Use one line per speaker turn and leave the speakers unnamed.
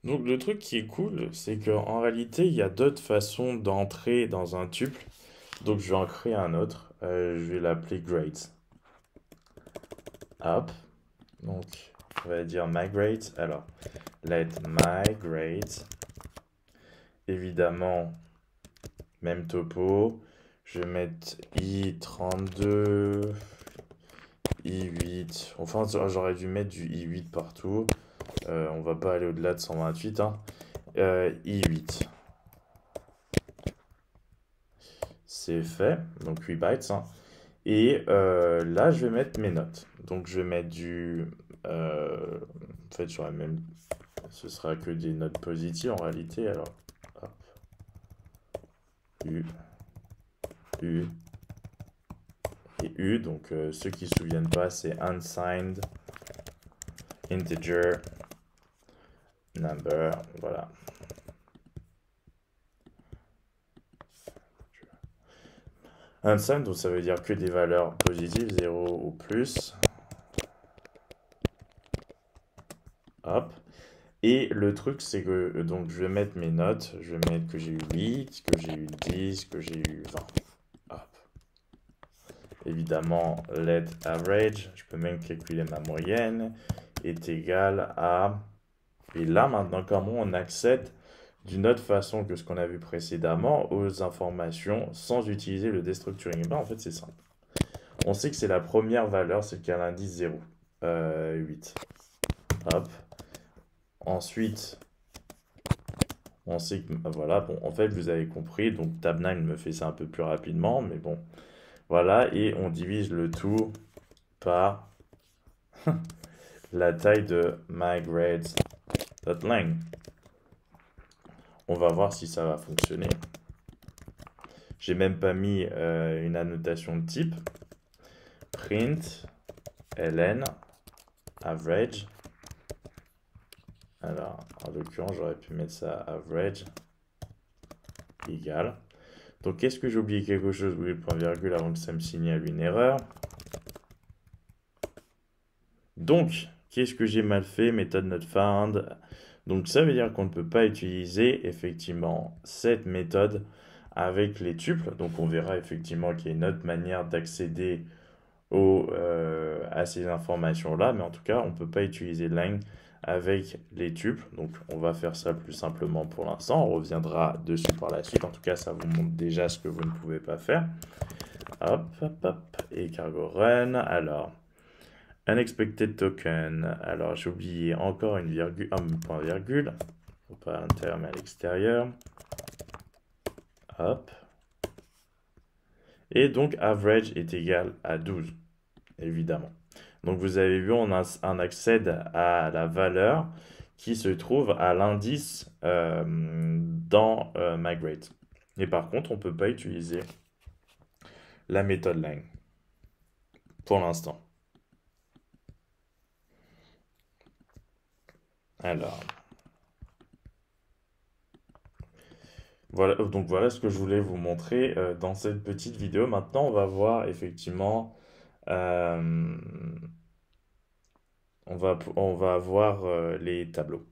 Donc le truc qui est cool, c'est qu'en réalité, il y a d'autres façons d'entrer dans un tuple. Donc je vais en créer un autre. Je vais l'appeler grades. Hop. Donc on va dire migrate. Alors, let migrate. Évidemment, même topo. Je vais mettre i32, i8. Enfin, j'aurais dû mettre du i8 partout. On va pas aller au-delà de 128, hein. I8. C'est fait. Donc 8 bytes, hein. Et là, je vais mettre mes notes. Donc, je vais mettre du. En fait, j'aurais même. Ce sera que des notes positives en réalité. Alors, hop. U, U et U. Donc, ceux qui ne se souviennent pas, c'est unsigned integer number. Voilà. Unsigned, donc ça veut dire que des valeurs positives, 0 ou plus. Hop. Et le truc, c'est que donc je vais mettre mes notes. Je vais mettre que j'ai eu 8, que j'ai eu 10, que j'ai eu 20. Hop. Évidemment, let average, je peux même calculer ma moyenne, est égal à... Et là, maintenant, comment on accède d'une autre façon que ce qu'on a vu précédemment aux informations sans utiliser le destructuring? Et ben, en fait, c'est simple. On sait que c'est la première valeur, c'est qu'il y a l'indice 0. 8. Hop. Ensuite, on sait que... Voilà, bon, en fait, vous avez compris. Donc, Tab9 me fait ça un peu plus rapidement, mais bon. Voilà, et on divise le tout par la taille de mygrades.lang. On va voir si ça va fonctionner. J'ai même pas mis une annotation de type. Print ln average. Alors, en l'occurrence, j'aurais pu mettre ça average égal. Donc, est-ce que j'ai oublié quelque chose? Oui, le point virgule avant que ça me signale une erreur. Donc, qu'est-ce que j'ai mal fait? Méthode not found. Donc, ça veut dire qu'on ne peut pas utiliser effectivement cette méthode avec les tuples. Donc, on verra effectivement qu'il y a une autre manière d'accéder à ces informations-là. Mais en tout cas, on ne peut pas utiliser lang avec les tuples. Donc, on va faire ça plus simplement pour l'instant. On reviendra dessus par la suite. En tout cas, ça vous montre déjà ce que vous ne pouvez pas faire. Hop, hop, hop. Et cargo run. Alors. Unexpected token. Alors, j'ai oublié encore une virgule, un point virgule. Faut pas à l'intérieur, mais à l'extérieur. Hop. Et donc, average est égal à 12, évidemment. Donc, vous avez vu, on accède à la valeur qui se trouve à l'indice dans migrate. Et par contre, on ne peut pas utiliser la méthode lang pour l'instant. Alors, voilà, donc voilà ce que je voulais vous montrer dans cette petite vidéo. Maintenant, on va voir effectivement, euh, on va voir les tableaux.